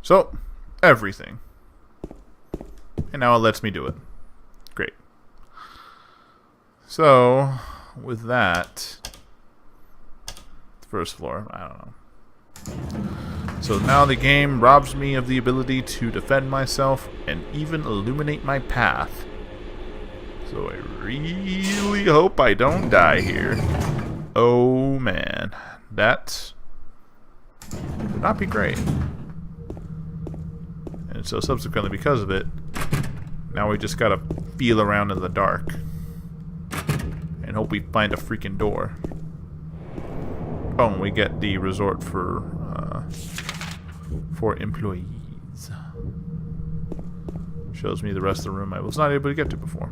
So, everything. And now it lets me do it. Great. So, with that, first floor, I don't know. So now the game robs me of the ability to defend myself and even illuminate my path. So I really hope I don't die here. Oh man, that would not be great. And so subsequently because of it, now we just gotta feel around in the dark and hope we find a freaking door. Oh, and we get the resort for employees. Shows me the rest of the room I was not able to get to before.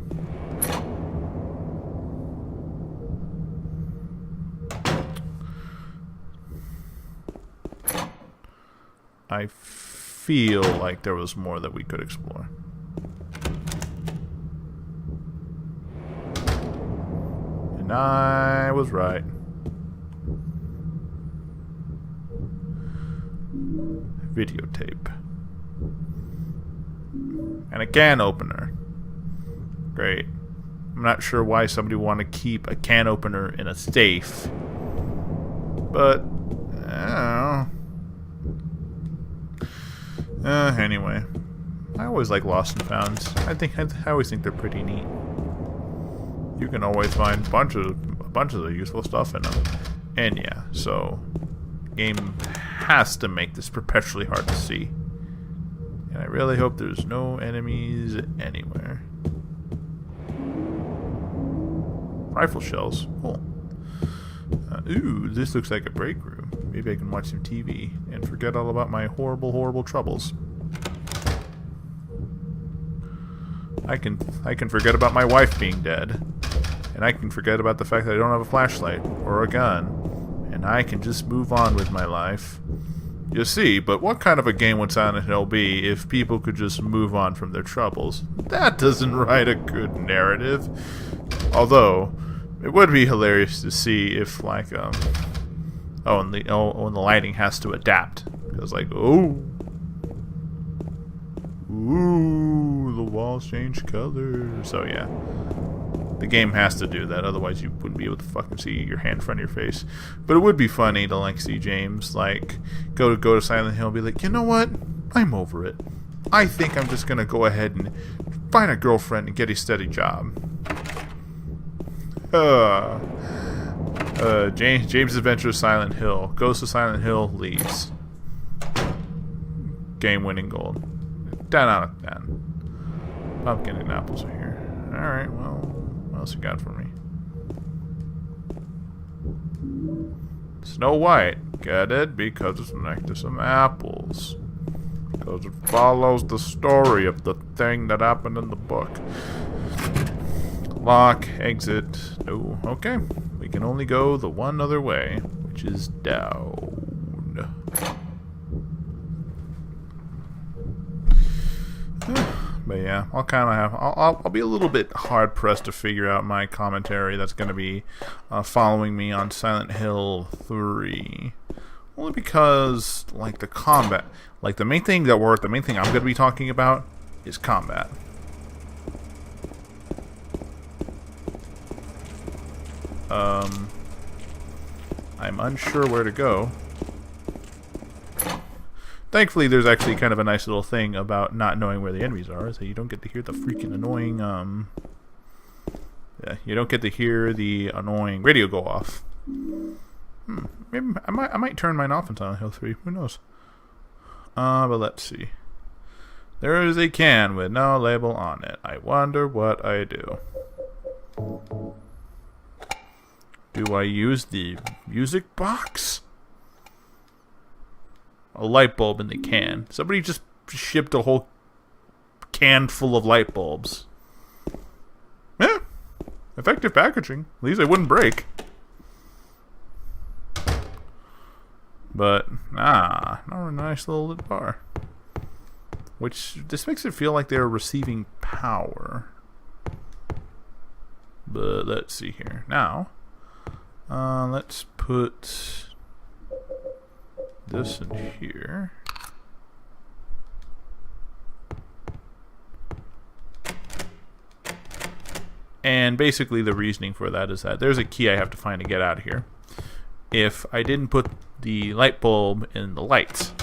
I feel like there was more that we could explore. And I was right. Videotape. And a can opener. Great. I'm not sure why somebody would want to keep a can opener in a safe. But, I don't know. Anyway. I always like lost and founds. I always think they're pretty neat. You can always find a bunch of the useful stuff in them. And yeah, so game has to make this perpetually hard to see. And I really hope there's no enemies anywhere. Rifle shells. Cool. Ooh, this looks like a break room. Maybe I can watch some TV and forget all about my horrible, horrible troubles. I can forget about my wife being dead. And I can forget about the fact that I don't have a flashlight or a gun. And I can just move on with my life. You see, but what kind of a game would Silent Hill be if people could just move on from their troubles? That doesn't write a good narrative. Although, it would be hilarious to see if, like, when the lighting has to adapt. Because, like, ooh, the walls change color. So, yeah. The game has to do that, otherwise you wouldn't be able to fucking see your hand in front of your face. But it would be funny to like see James like go to Silent Hill and be like, you know what? I'm over it. I think I'm just gonna go ahead and find a girlfriend and get a steady job. James Adventures Silent Hill. Goes to Silent Hill, leaves. Game winning gold. 10 out of 10. Pumpkin and apples are here. Alright, well, what else you got for me? Snow White. Get it? Because it's next to some apples. Because it follows the story of the thing that happened in the book. Lock, exit. No. Okay. We can only go the one other way, which is down. But yeah, I'll be a little bit hard pressed to figure out my commentary that's going to be following me on Silent Hill 3. Only because, like, the combat, like the main thing I'm going to be talking about is combat. I'm unsure where to go. Thankfully, there's actually kind of a nice little thing about not knowing where the enemies are, so you don't get to hear the freaking annoying, you don't get to hear the annoying radio go off. Maybe I might turn mine off in Silent Hill 3. Who knows? But let's see. There is a can with no label on it. I wonder what I do. Do I use the music box? A light bulb in the can. Somebody just shipped a whole can full of light bulbs. Yeah. Effective packaging. At least they wouldn't break. But, not a nice little lit bar. Which, this makes it feel like they're receiving power. But, let's see here. Now, let's put this in here. And basically the reasoning for that is that there's a key I have to find to get out of here. If I didn't put the light bulb in the lights,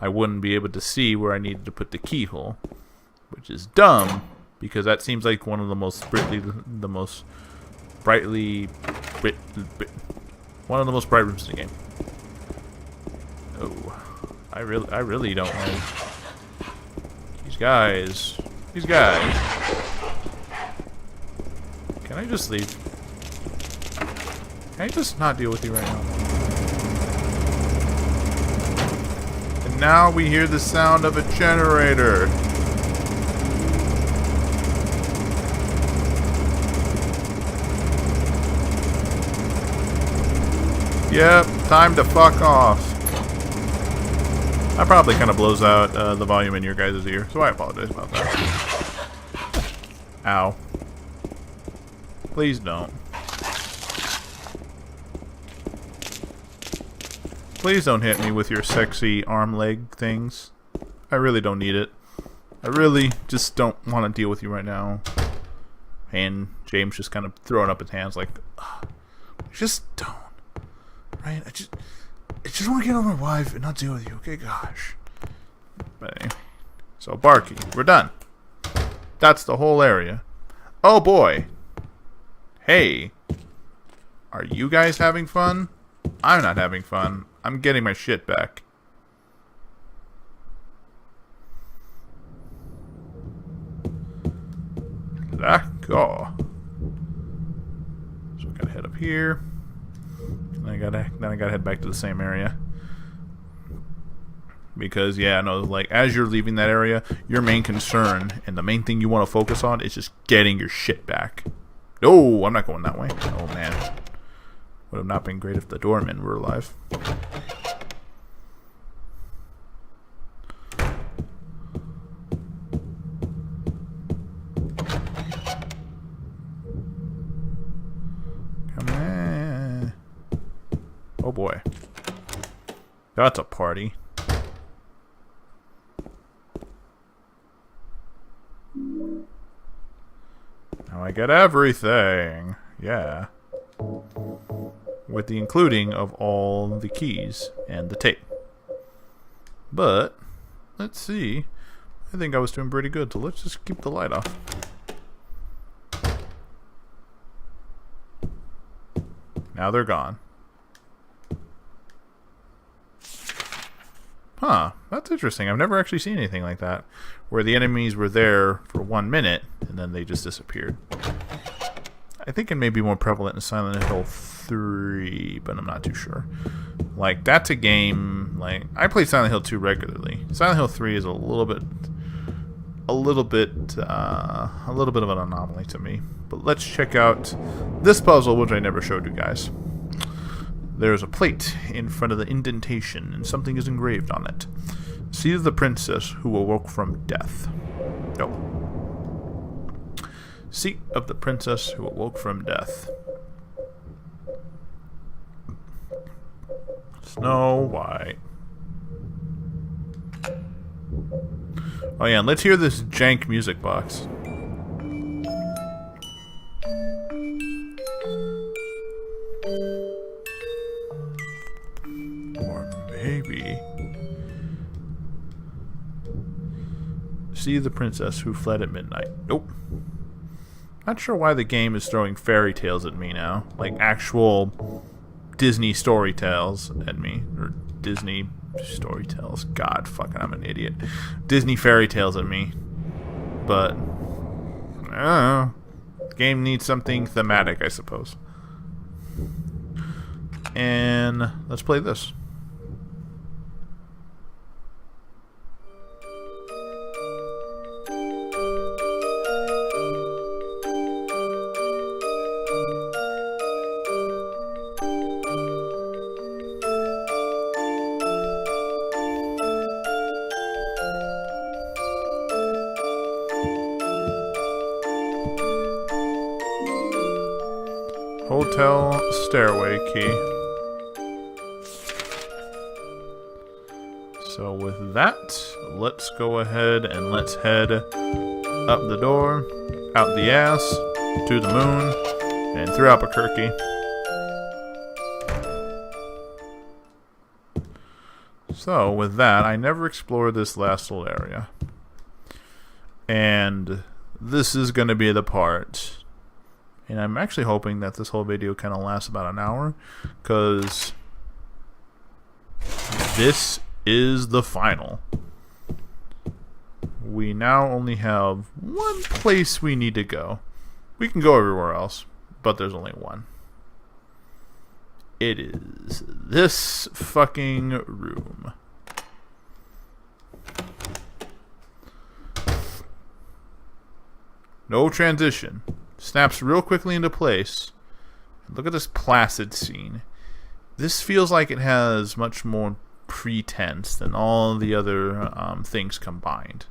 I wouldn't be able to see where I needed to put the keyhole, which is dumb because that seems like one of the most bright rooms in the game. Oh, I really don't like these guys. These guys. Can I just leave? Can I just not deal with you right now? And now we hear the sound of a generator. Yep, time to fuck off. That probably kind of blows out the volume in your guys' ear, so I apologize about that. Ow. Please don't. Please don't hit me with your sexy arm leg things. I really don't need it. I really just don't want to deal with you right now. And James just kind of throwing up his hands like, just don't. Right? I just want to get on my wife and not deal with you. Okay, gosh. But anyway. So Barky, we're done. That's the whole area. Oh boy. Hey. Are you guys having fun? I'm not having fun. I'm getting my shit back. Go. So I gotta head up here. And I gotta head back to the same area. Because yeah, no, like as you're leaving that area, your main concern and the main thing you want to focus on is just getting your shit back. No, I'm not going that way. Oh man. Would have not been great if the doormen were alive. Come on. Oh boy. That's a party. Now I get everything. Yeah. With the including of all the keys and the tape. But, let's see. I think I was doing pretty good, so let's just keep the light off. Now they're gone. Huh, that's interesting. I've never actually seen anything like that. Where the enemies were there for 1 minute, and then they just disappeared. I think it may be more prevalent in Silent Hill 3, but I'm not too sure. Like, that's a game, like, I play Silent Hill 2 regularly. Silent Hill 3 is a little bit of an anomaly to me. But let's check out this puzzle, which I never showed you guys. There's a plate in front of the indentation, and something is engraved on it. See the princess who awoke from death. No. Seat of the princess who awoke from death. Snow White. Oh yeah, and let's hear this jank music box. Or maybe... See the princess who fled at midnight. Nope. Not sure why the game is throwing fairy tales at me now. Like actual Disney story tales at me. Or Disney story tales. God, fucking, I'm an idiot. Disney fairy tales at me. But, I don't know. The game needs something thematic, I suppose. And let's play this. Hotel stairway key. So with that, let's go ahead and let's head up the door, out the ass, to the moon, and through Albuquerque. So, with that, I never explored this last little area. And this is going to be the part. And I'm actually hoping that this whole video kind of lasts about an hour, because this is the final. We now only have one place we need to go. We can go everywhere else, but there's only one. It is this fucking room. No transition. Snaps real quickly into place. Look at this placid scene. This feels like it has much more pretense than all the other things combined.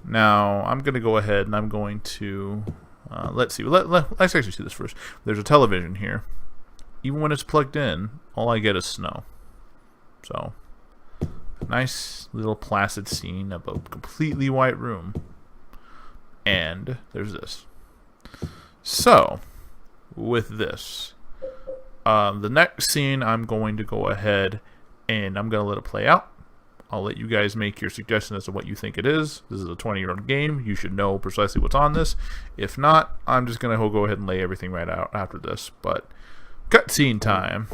Now, I'm going to go ahead and I'm going to... let's see. Let's actually see this first. There's a television here. Even when it's plugged in, all I get is snow. So, nice little placid scene of a completely white room. And there's this. So, with this, the next scene I'm going to go ahead and I'm going to let it play out. I'll let you guys make your suggestion as to what you think it is. This is a 20-year-old game. You should know precisely what's on this. If not, I'm just going to go ahead and lay everything right out after this. But, cutscene time.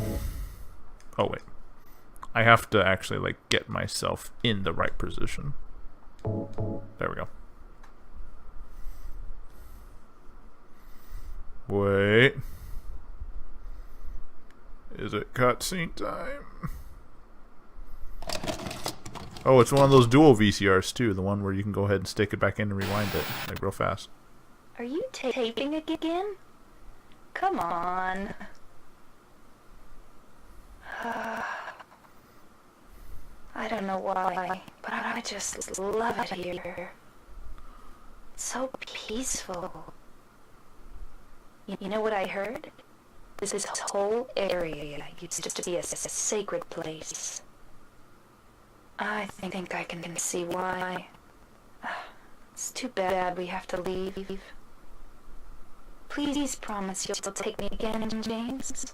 Oh, wait. I have to actually, like, get myself in the right position. There we go. Wait. Is it cutscene time? Oh, it's one of those dual VCRs too. The one where you can go ahead and stick it back in and rewind it, like real fast. Are you taping again? Come on. I don't know why, but I just love it here. It's so peaceful. You know what I heard? This whole area used to be a sacred place. I think I can see why. It's too bad we have to leave. Please promise you'll take me again, James.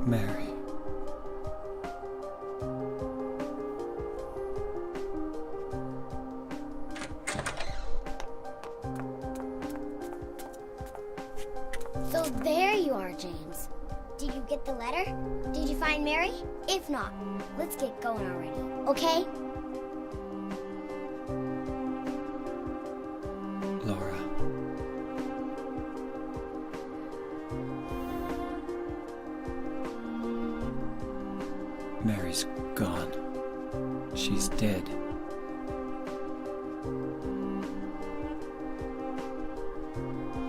Mary. So there you are, James. Did you get the letter? Did you find Mary? If not, let's get going already, okay? Laura. Mary's gone. She's dead.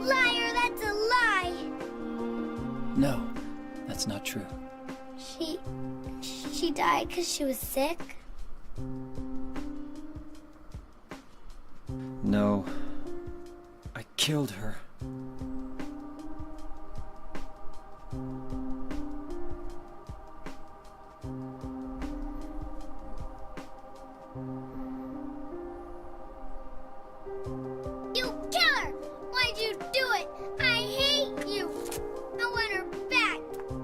Liar, that's a lie! No, that's not true. She died because she was sick? No, I killed her. You killer! Why'd you do it? I hate you! I want her back!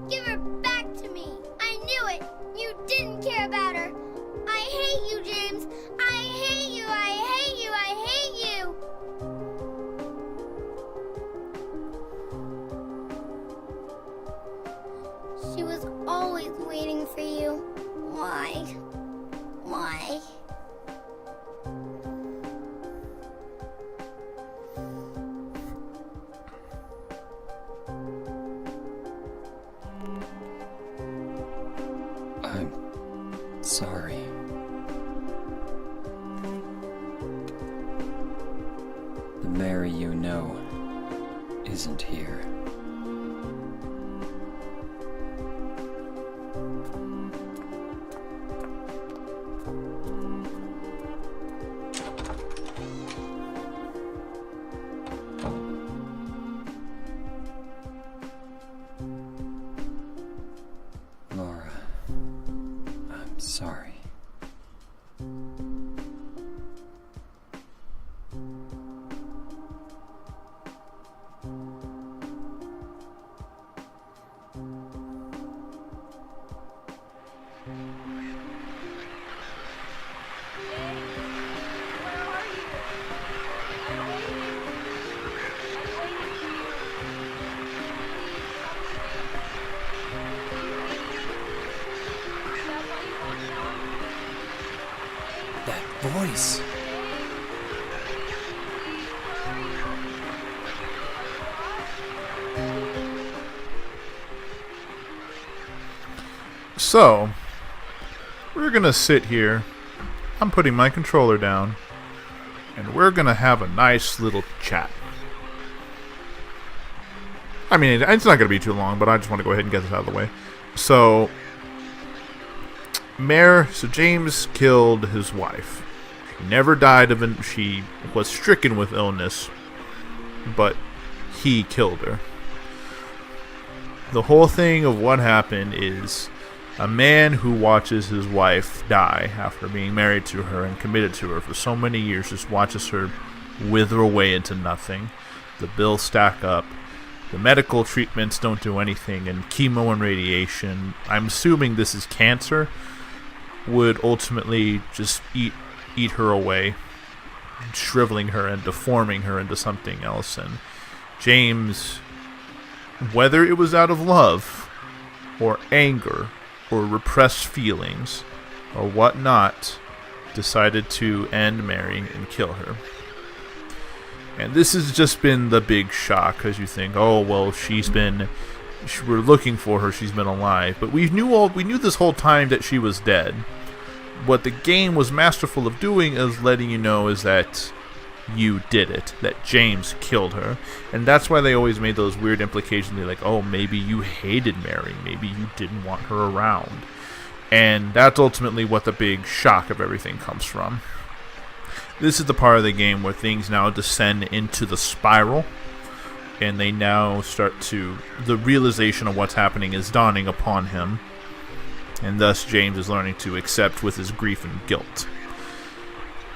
Give her back to me! I knew it! You didn't care about her! I hate you, James! I hate you! I hate you! I hate you! She was always waiting for you. Why? Why? I'm sorry. The Mary you know isn't here. Laura, I'm sorry. That voice. So, we're gonna sit here. I'm putting my controller down, and we're gonna have a nice little chat. I mean, it's not gonna be too long, but I just want to go ahead and get this out of the way. So, James killed his wife. She never died of it. She was stricken with illness, but he killed her. The whole thing of what happened is a man who watches his wife die after being married to her and committed to her for so many years just watches her wither away into nothing. The bills stack up. The medical treatments don't do anything, and chemo and radiation, I'm assuming this is cancer, would ultimately just eat her away, shriveling her and deforming her into something else. And James, whether it was out of love or anger or repressed feelings or whatnot, decided to end Mary and kill her. And this has just been the big shock, because you think, oh well, we're looking for her, she's been alive, but we knew this whole time that she was dead. What the game was masterful of doing is letting you know is that you did it, that James killed her. And that's why they always made those weird implications. They're like, oh, maybe you hated Mary, maybe you didn't want her around. And that's ultimately what the big shock of everything comes from. This is the part of the game where things now descend into the spiral, and they now the realization of what's happening is dawning upon him, and thus James is learning to accept with his grief and guilt.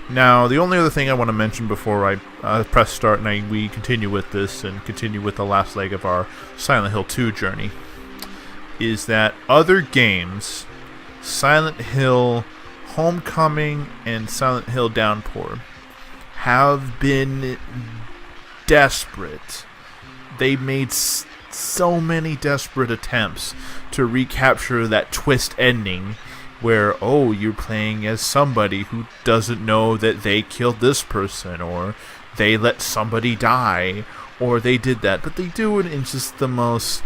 Now, the only other thing I want to mention before I press start and we continue with this and continue with the last leg of our Silent Hill 2 journey is that other games, Silent Hill Homecoming and Silent Hill Downpour, have been desperate. They made so many desperate attempts to recapture that twist ending where, oh, you're playing as somebody who doesn't know that they killed this person, or they let somebody die, or they did that. But they do it in just the most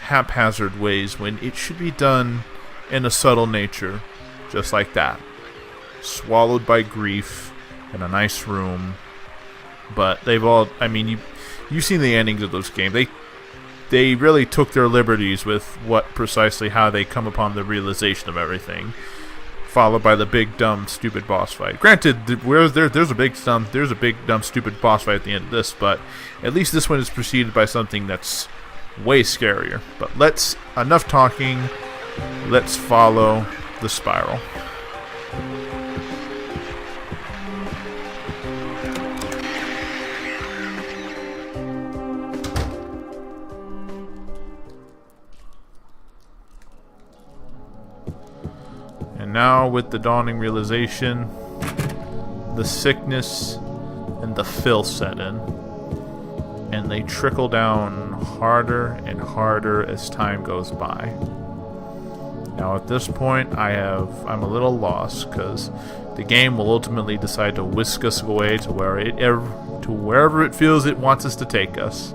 haphazard ways when it should be done in a subtle nature, just like that. Swallowed by grief in a nice room. But they've all, I mean, you've seen the endings of those games. They really took their liberties with precisely how they come upon the realization of everything, followed by the big dumb stupid boss fight. Granted, there's a big dumb stupid boss fight at the end of this, but at least this one is preceded by something that's way scarier. But enough talking. Let's follow the spiral. And now, with the dawning realization, the sickness and the filth set in, and they trickle down harder and harder as time goes by. Now at this point, I'm a little lost, because the game will ultimately decide to whisk us away to wherever it feels it wants us to take us.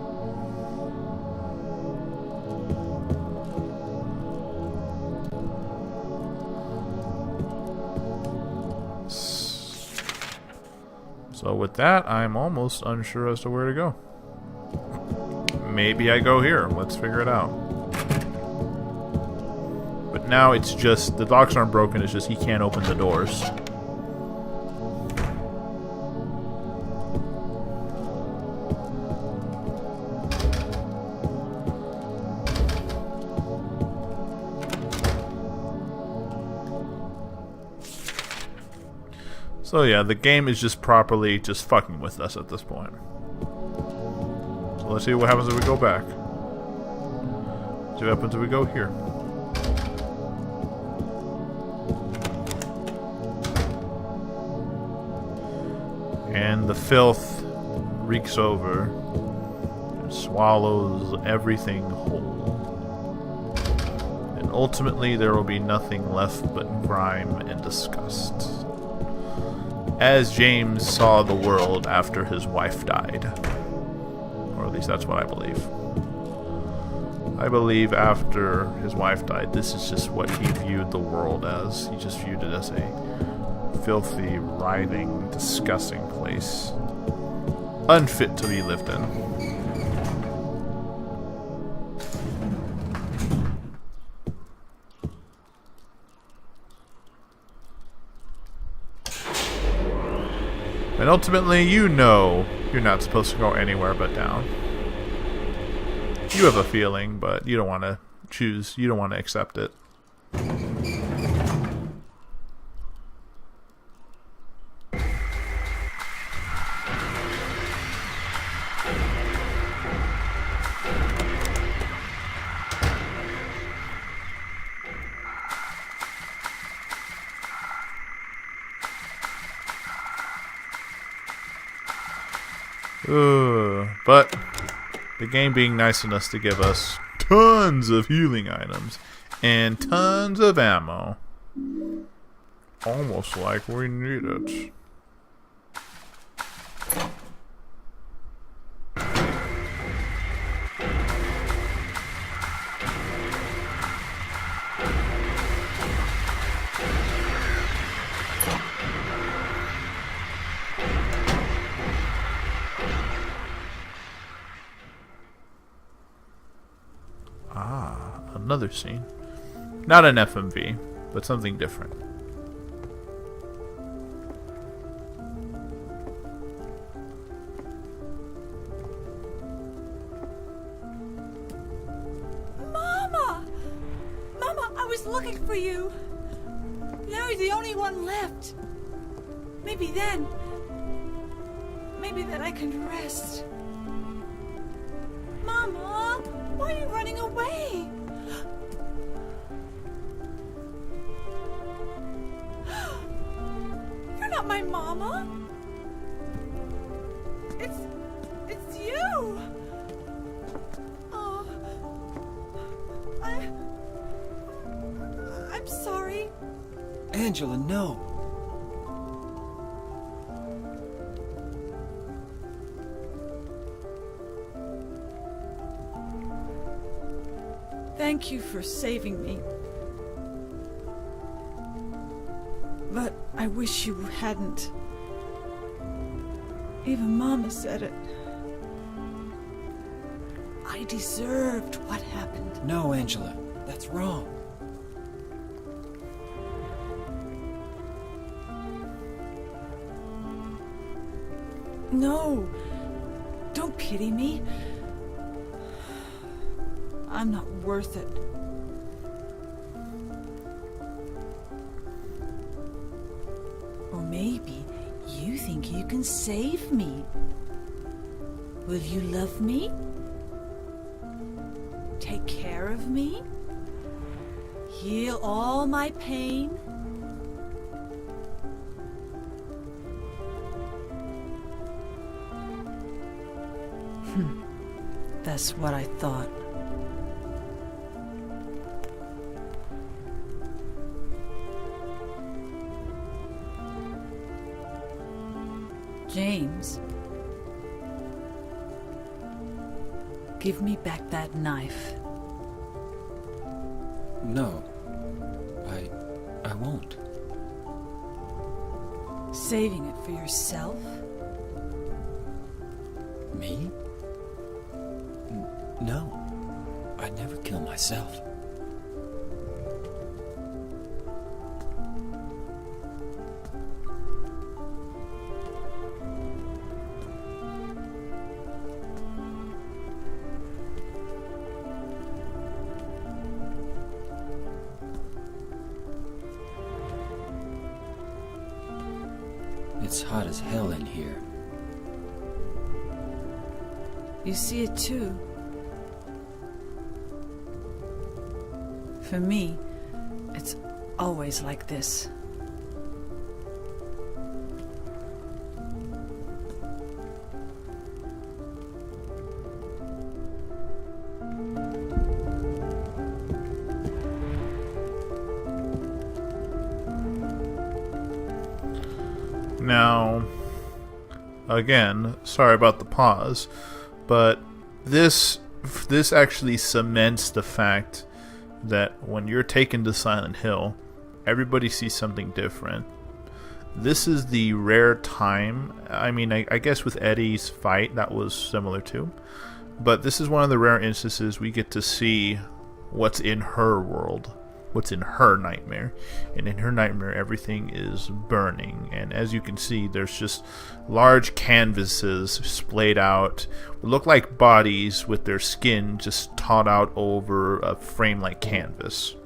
So with that, I'm almost unsure as to where to go. Maybe I go here. Let's figure it out. But now it's just, the locks aren't broken, it's just he can't open the doors. So yeah, the game is just properly just fucking with us at this point. So let's see what happens if we go back. See what happens if we go here. And the filth reeks over and swallows everything whole. And ultimately there will be nothing left but grime and disgust. As James saw the world after his wife died. Or at least that's what I believe. I believe after his wife died, this is just what he viewed the world as. He just viewed it as a filthy, writhing, disgusting place. Unfit to be lived in. And ultimately, you know you're not supposed to go anywhere but down. You have a feeling, but you don't want to choose, you don't want to accept it. But the game being nice enough to give us tons of healing items and tons of ammo. Almost like we need it. Another scene. Not an FMV, but something different. Mama! Mama, I was looking for you. Now you're the only one left. Maybe then I can rest. Mama, why are you running away? You're not my mama. It's you. Oh, I'm sorry. Angela, no. Thank you for saving me. But I wish you hadn't. Even Mama said it. I deserved what happened. No, Angela. That's wrong. No. Don't pity me. I'm not worth it. Or maybe you think you can save me. Will you love me? Take care of me? Heal all my pain? That's what I thought. James, give me back that knife. No. I won't. Saving it for yourself? Me? No. I'd never kill myself. It's hot as hell in here. You see it too. For me, it's always like this. Now, again, sorry about the pause, but this actually cements the fact that when you're taken to Silent Hill, everybody sees something different. This is the rare time. I mean, I guess with Eddie's fight, that was similar too. But this is one of the rare instances we get to see what's in her world, what's in her nightmare. And in her nightmare, everything is burning. And as you can see, there's just large canvases splayed out. Look like bodies with their skin just taut out over a frame like canvas.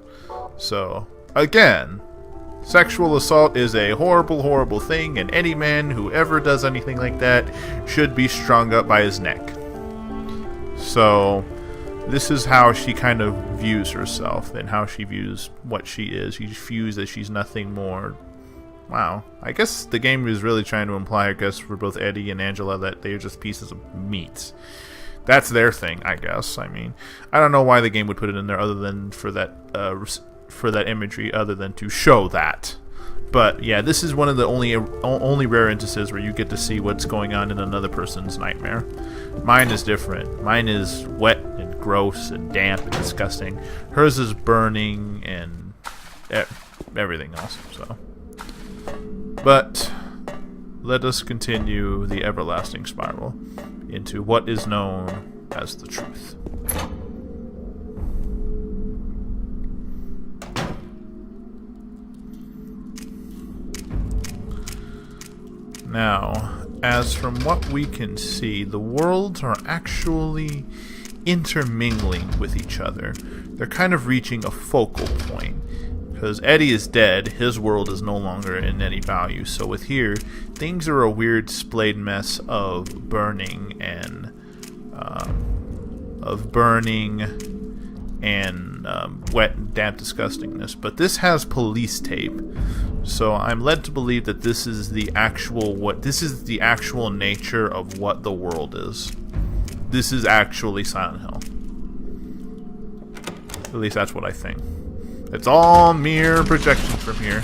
So, again, sexual assault is a horrible, horrible thing, and any man who ever does anything like that should be strung up by his neck. So, this is how she kind of views herself and how she views what she is. She views that she's nothing more. Wow. I guess the game is really trying to imply, I guess, for both Eddie and Angela that they're just pieces of meat. That's their thing, I guess. I mean, I don't know why the game would put it in there other than for that imagery, other than to show that. But yeah, this is one of the only rare instances where you get to see what's going on in another person's nightmare. Mine is different. Mine is wet and gross and damp and disgusting. Hers is burning and everything else. So, but let us continue the everlasting spiral into what is known as the truth. Now, as from what we can see, the worlds are actually intermingling with each other. They're kind of reaching a focal point. Because Eddie is dead, his world is no longer in any value. So with here, things are a weird splayed mess of burning and wet and damp disgustingness. But this has police tape. So I'm led to believe that this is the actual nature of what the world is. This is actually Silent Hill. At least that's what I think. It's all mere projection from here.